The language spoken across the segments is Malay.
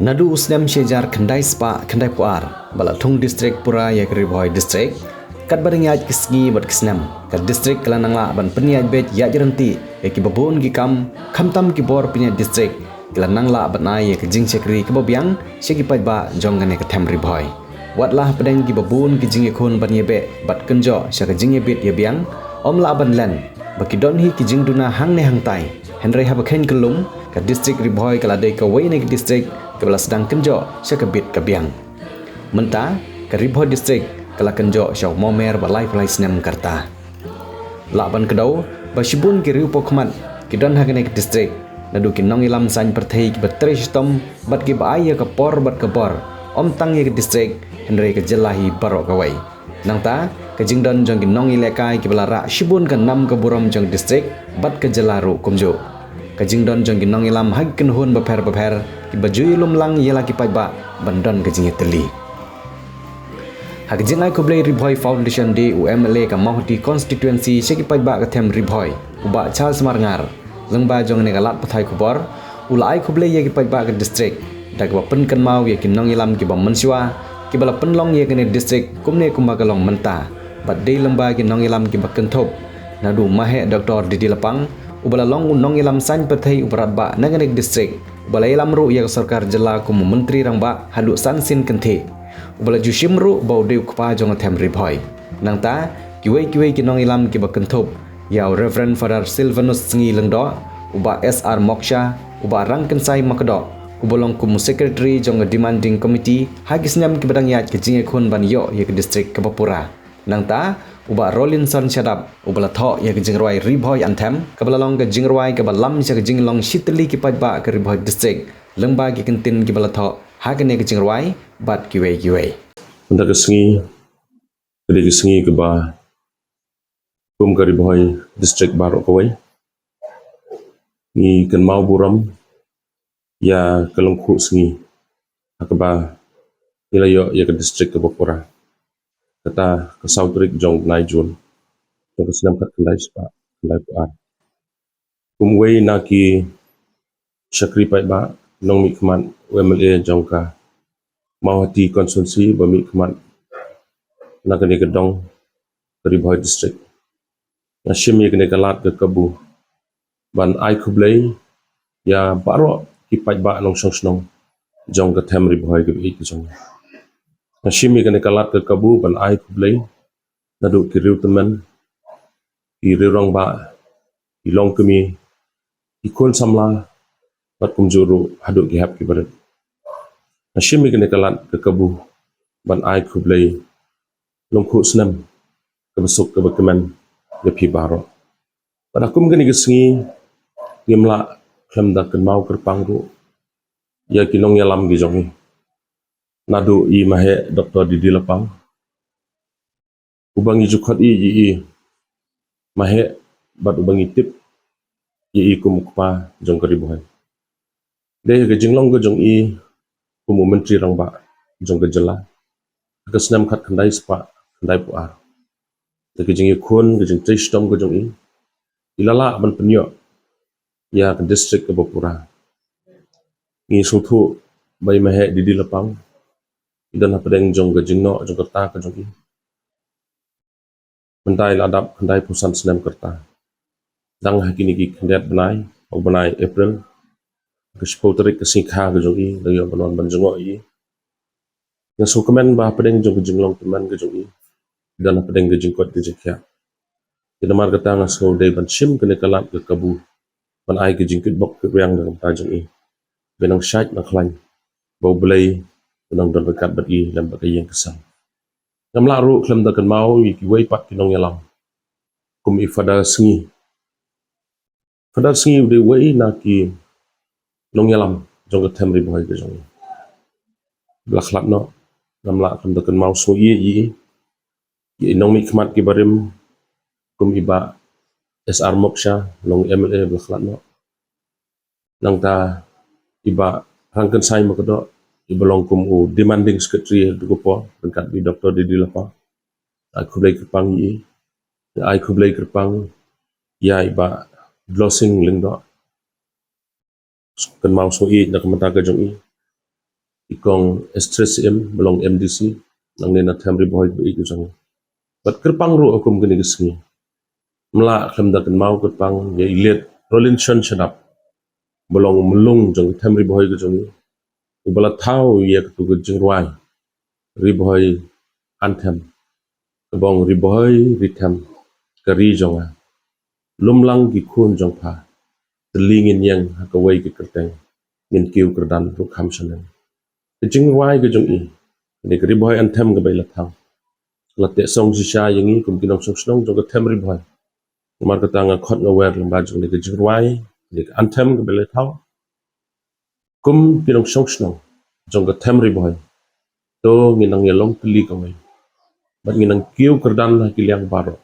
Nadu usnem shejar kendai spa kendai puar bala thung district pura ya Ribhoi district kat bareng ya kisngi bat kisnem kat district kelanangla ban peniat bet ya jeranti ya ki babon ki kam khamtam ki bor peniat district kelanangla bat nai ya jing chekri ki bobiang sheki pai ba jongane ka them Ribhoi watlah pedeng ki babon ki jing khon ban ye be bat kenjo shaka jing ye bit ya biang omla ban len baki don hi ki jing duna hang ne hang tai henry ha bakhen kelum kat district Ribhoi kala dei ka wei ne district kebala sedang kenjo syakabit kabiang. Mentah ke Ribhoi district kala kenjo syau momer balai pelai senam karta. Laban kedau basibun ki riu pokmat ki don hagane ke district nadu ki nong ilam san perthei ki betre sistem bat ki baaya ke por bat ke bor om tang ye ke district henry ke jelahi barok kawai. Nang ta ke jingdon jong ki nong ilekai ki belara sibun ke nam ke burom jong district bat ke jelaru kumjo. Kajing don jong ginong ilam hag kenhun beper ki bajui lumlang yela ki paiba bandon kajing teli hag jingai kublai Ribhoi Foundation di UMLA ka mahti constituency seki paiba ka them Ribhoi uba Charles Marngar lengba jong ne galat pathai kubor ulai kublai ye ki paiba ka district dag ba pen kan mau ye kinong ilam ki bam mensiwa ki bala penlong ye kene district kumne kumba kalong menta bat dei lengba ki nong ilam ki bakentop nadu mahe Dr. Didi Lapang ubala long unong ilam san pathai ubarat ba naganik district ubala ilam ru ya sarkar jela ku menteri rang ba hadu san sin kenthe ubala jushim ru bau deu kpa jong them Ribhoi nang ta kiwei ki nong ilam ki bakenthop ya Reverend Father Silvanus ngi lengdo uba SR Moksha uba rang kensai makdo ubolong ku secretary jong demanding committee hagisnyam ki badang yat ki jinge khon ban yo ya district Kapapura nang ta uba Rollinson Shadap ubala tho ya ke jingroi Ribhoi anthem kabala long ke jingroi ke balam sa ke jinglong shitli ki pajba ke Ribhoi district lengba ki kentin ki bala tho ha ke ne ke jingroi bat ki wei Untuk kesengi ke ba kum ke Ribhoi district Barok Kawai ni kan mau buram ya kelengku sengi akaba ilayo ya ke district Kapapura kata ke Sautrik jong Naijun jong kesenam kat kendai spa kendai puar kumwei naki syakri pai ba nong mi kemat UMLA jong ka mawati konsumsi ba mi kemat nakani gedong ke Ribhoi district nasyim ya kene kalat ke kabu ban ai kublai ya baro kipai ba nong song jong ke them Ribhoi ke bi jong nasyim ya kene kalat ke kabu ban ai kublai nadu ki riu temen ki riu rong ba ki long kemi ikon samla bat kumjuru hadu ki hap ki barat nasyim ya kene kalat ke kabu ban ai kublai longku senam ke besuk ke bekeman ke pi baro pada kum gani gesengi ngimla klem da kan mau kerpang ru ya kinong yalam gi jongi nadu i mahe Dr. Didi Lapang ubangi jukhat i mahe bat ubangi tip i kum kpa jong ke Ribhoi de ke jinglong ge jong i kum menteri rang ba jong ke jela ke senam khat khandai spa khandai puar de ke jingi khun ke jing tristom ge jong i ilala ban penyo ya ke district Kapapura ngi suthu bai mahe Didi Lapang idan hapedeng jong ke jingno jong kerta ke jong i mentai ladap khandai pusan senam kerta dang hakini ki khandet banai April ke spoterik ke singkha ke jong i layo banon ban jongo i yang so komen ba pedeng jong ke jinglong teman ke jong i dan pedeng ke jingkot ke jikya ida mar kata ngaso dei ban sim ke kalat ke kabu ban ai ke jingkit bok ke yang dalam ta jong i benang syait na klan bau belai benang don dekat bat i lam ba yang kesal ngam laru klem da kan mau i ki wei pat kinong yalam kum i fada sengi de wei na ki nong yalam jong ke them Ribhoi ke jong blakhlap no ngam la klem da kan mau so i nong mi khmat ki barim kum iba SR Moksha long MLA blakhlap no nang ta iba hangkan sai makdo ibalong kum u demanding secretary du ko dekat bi Dr. Didi Lapang aku blai kerpang ai ku blai kerpang ya iba glossing lingdo kan mau so i nak mata ka jong i ikong S3CM belong MDC nang nena Temri boy be iku jang bat kerpang ru akum gini gesngi mla kham da kan mau kerpang ye ilet rolin shon shadap belong melung jang Temri boy ge jang ibala thau ye tu ge jing rwai ri boy anthem bong ri boy ritam kari jonga lumlang gi khun jong pha lingin yang hakawai ge kerteng min kiu kerdan ru kham shanen jing rwai ge jong i ni ri boy anthem ge bela thau late song shisha yangi kum kinong song snong jong Temri boy mar kata nga khot nga wer lamba jong ni ge jing rwai ni anthem ge bela thau kum kinong song snong jong Temri boy to nginang yelong pili kawai bat nginang kiu kerdan la kiliang baro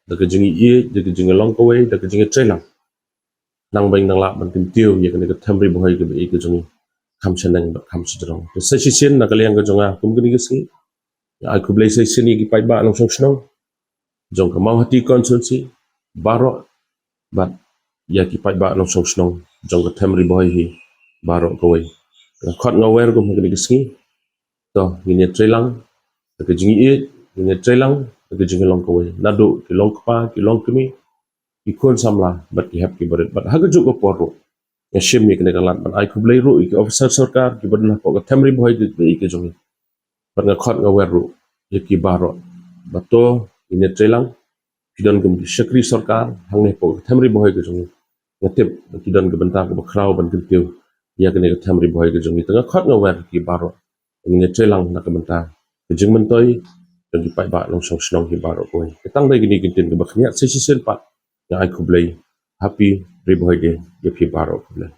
daga jingi ye daga jingi long kawai daga jingi trelang nang baing nang la ban tim tiu ye kan Temri boy ge be ke jongi kham chenang ba kham sidrong to sa shishin na kaliang ge jonga kum gni gesi ai kublai sai sini gi pai ba nong song snong jong ka mau hati konsulsi baro bat ya ki pai ba nong song snong jong Temri boy hi baro kawai khot ngawer gum gni gesi to ngine trelang daga jingi ye ngine trelang daga jingi long kawai nadu ki long kpa ki long kmi ki kon samla bat ki hap ki barit bat haga juk ko poro ya shim ni kene kalat bat ai kublai ru ki officer sarkar ki badna ko Temri boy de be ke jongi bat nga khot ngawer ru ye ki baro bat to ngine trelang ki don gum ki shakri sarkar hangne po Temri boy ke jongi ngatip ki don ge benta ko khrau ban tiu ya kene Temri boy ke jongi tanga khot ngawer ki baro ngine trelang na ka benta jing mentoi dan di pai ba long song snong hi baro koi ketang dai gini gintin ke bakhnya sesi sen pat ya ai kublai happy riboy de ye phi baro kublai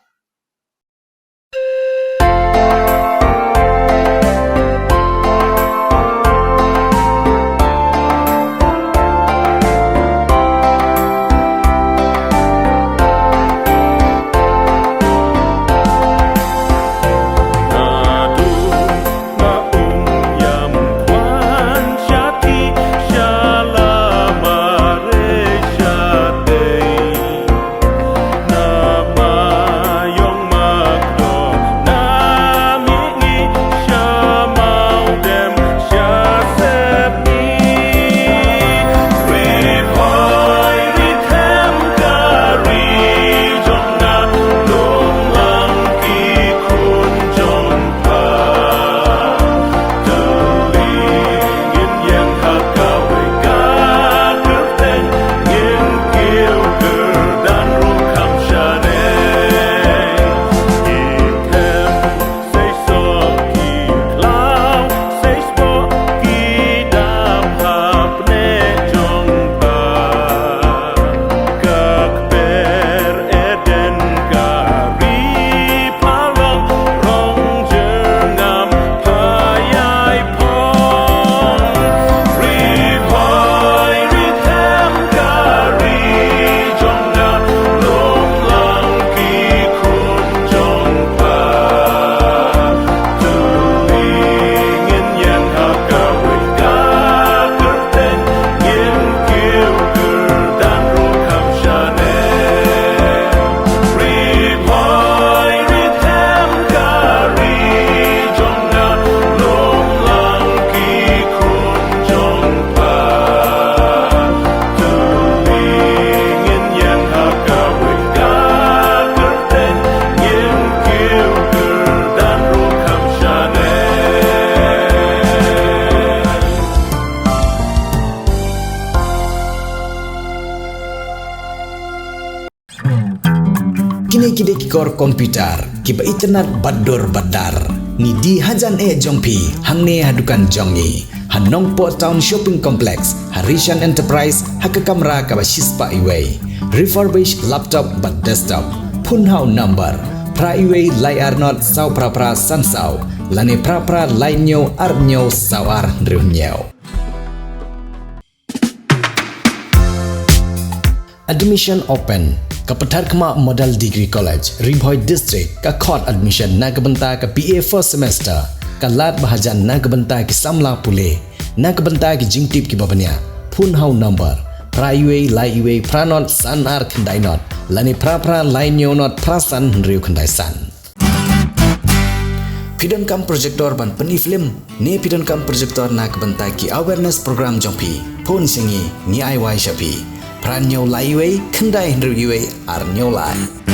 kide kikor komputer kiba internet bador badar ni di hajan jongpi hangne hadukan jongi hanong po town shopping complex Harishan Enterprise haka kamera kaba shispa iway refurbished laptop but desktop punhau number pra iway layar not sau pra sansau lane pra lainyo arnyo sawar drunyo. Admission open Kapetar Kema Model Degree College, Riboy District, ka court admission na kabenta ka BA first semester, ka lat bahajan na kabenta ki samla pule, na kabenta ki jingtip ki babanya, punhau number, pra-iwe, lai-iwe, pra-not, san-ar kandai-not, lani pra-pra, lai-nyo-not, pra-san, riu kandai-san. pidon kam projector ban peni film ni pidon kam projector nak bentai ki awareness program jongpi pon singi ni ai wai shapi pran nyau lai wei kendai hendru ar nyau lai